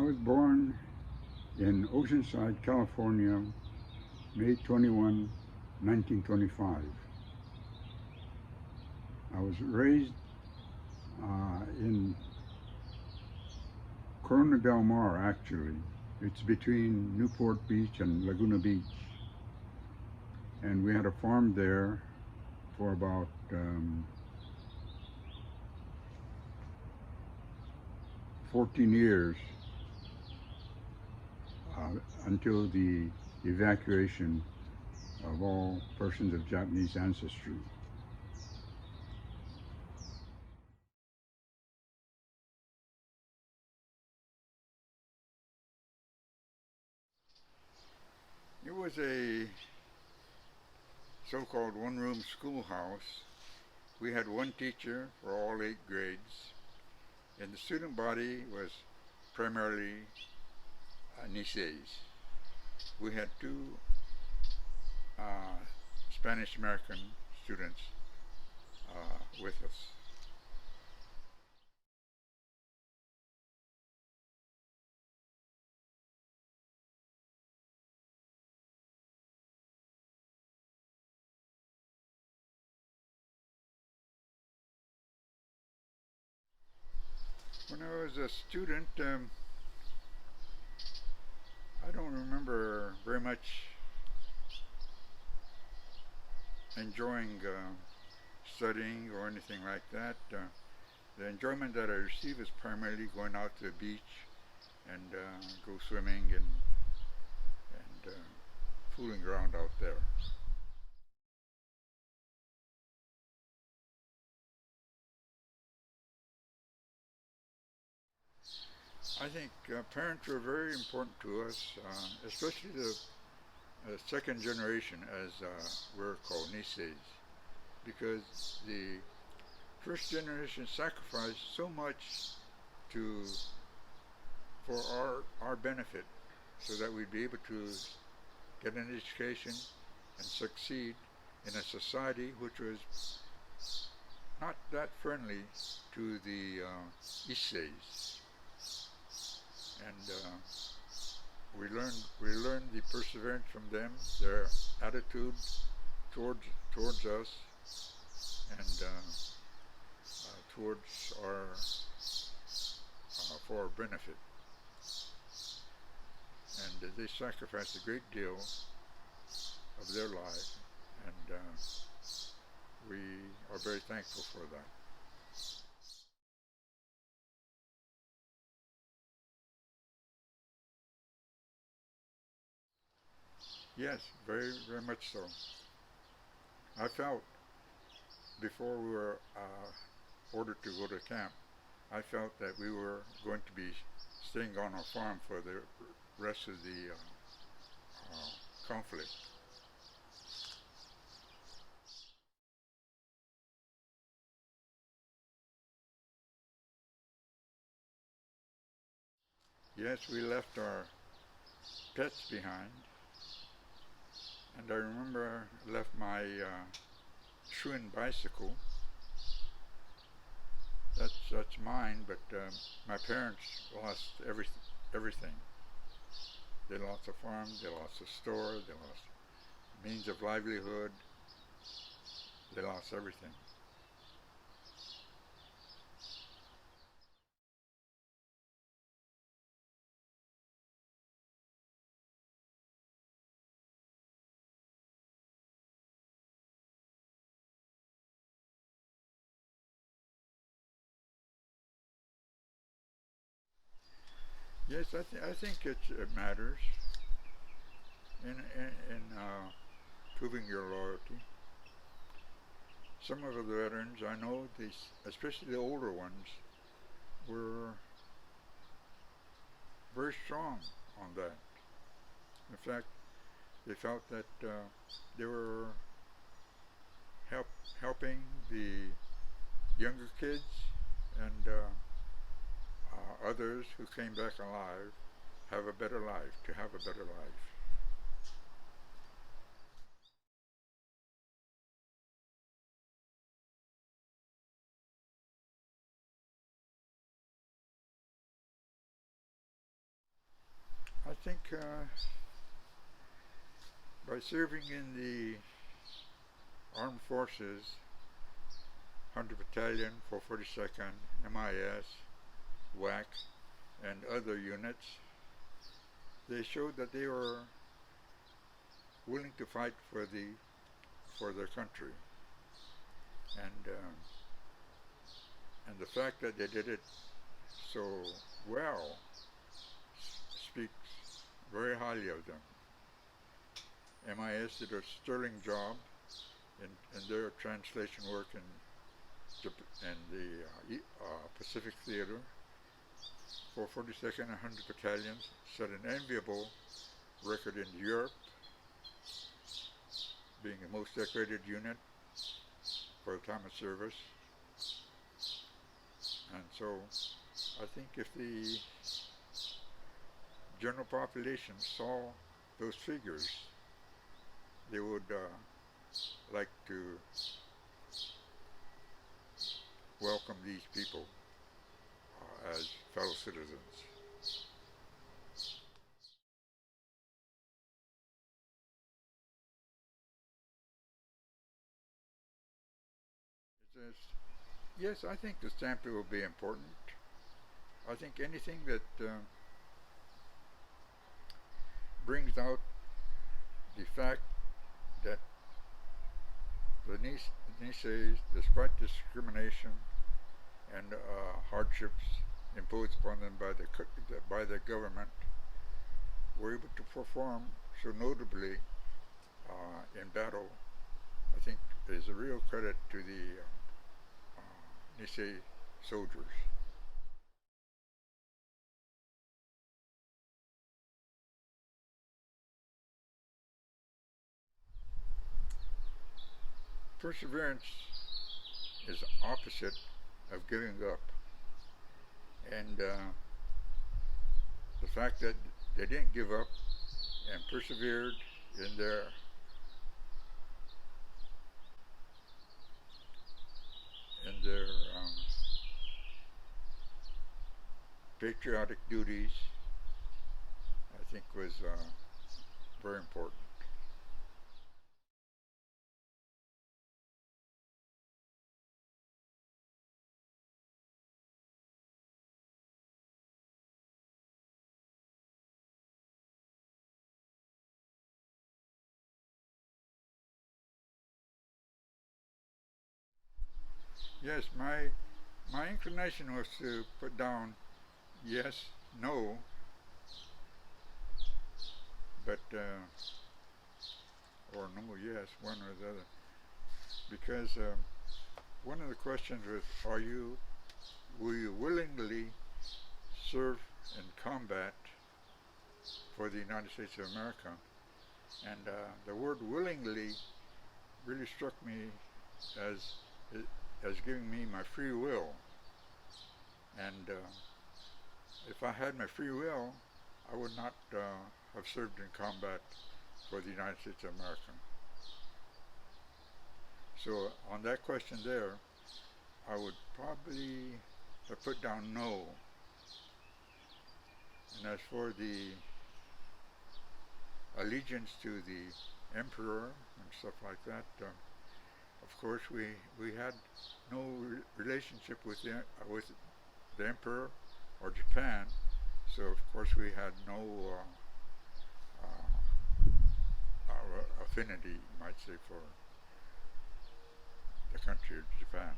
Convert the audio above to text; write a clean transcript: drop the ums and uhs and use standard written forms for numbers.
was born in Oceanside, California, May 21, 1925. I was raised in Corona del Mar, actually. It's between Newport Beach and Laguna Beach. And we had a farm there for about 14 years until the evacuation of all persons of Japanese ancestry. It was a so-called one-room schoolhouse. We had one teacher for all 8 grades, and the student body was primarily Niseis. We had 2 Spanish American students with us. When I was a student, I don't remember very much enjoying studying or anything like that. The enjoyment that I received is primarily going out to the beach and go swimming and fooling around out there. I think parents are very important to us, especially the second generation, as we're called, Niseis, because the first generation sacrificed so much for our benefit, so that we'd be able to get an education and succeed in a society which was not that friendly to the Niseis. And we learned the perseverance from them, their attitude towards us, and towards our for our benefit. And they sacrificed a great deal of their life, and we are very thankful for that. Yes, very, very much so. I felt before we were ordered to go to camp, I felt that we were going to be staying on our farm for the rest of the conflict. Yes, we left our pets behind, and I remember I left my Schwinn bicycle. That's mine, but my parents lost everything. They lost a farm, they lost a store, they lost means of livelihood, they lost everything. Yes, I think it matters in proving your loyalty. Some of the veterans, I know, these, especially the older ones, were very strong on that. In fact, they felt that they were helping the younger kids and others who came back alive have a better life, to have a better life. think by serving in the Armed Forces, 100 Battalion, 442nd, MIS, WAC, and other units, they showed that they were willing to fight for their country, and the fact that they did it so well speaks very highly of them. MIS did a sterling job in their translation work in the Pacific Theater. 442nd and 100 Battalions set an enviable record in Europe, being the most decorated unit for the time of service. And so I think if the general population saw those figures, they would like to welcome these people as fellow citizens. Yes, I think the stamp will be important. I think anything that brings out the fact that the Nisei, despite discrimination and hardships imposed upon them by the government, were able to perform so notably in battle, I think is a real credit to the Nisei soldiers. Perseverance is opposite of giving up, and the fact that they didn't give up and persevered in their patriotic duties, I think was very important. Yes, my inclination was to put down yes, no, but or no, yes, one or the other, because one of the questions was, will you willingly serve in combat for the United States of America? And the word willingly really struck me as giving me my free will. And if I had my free will, I would not have served in combat for the United States of America. So on that question there, I would probably have put down no. And as for the allegiance to the emperor and stuff like that, of course we had no relationship with the emperor or Japan, so of course we had no affinity, you might say, for the country of Japan.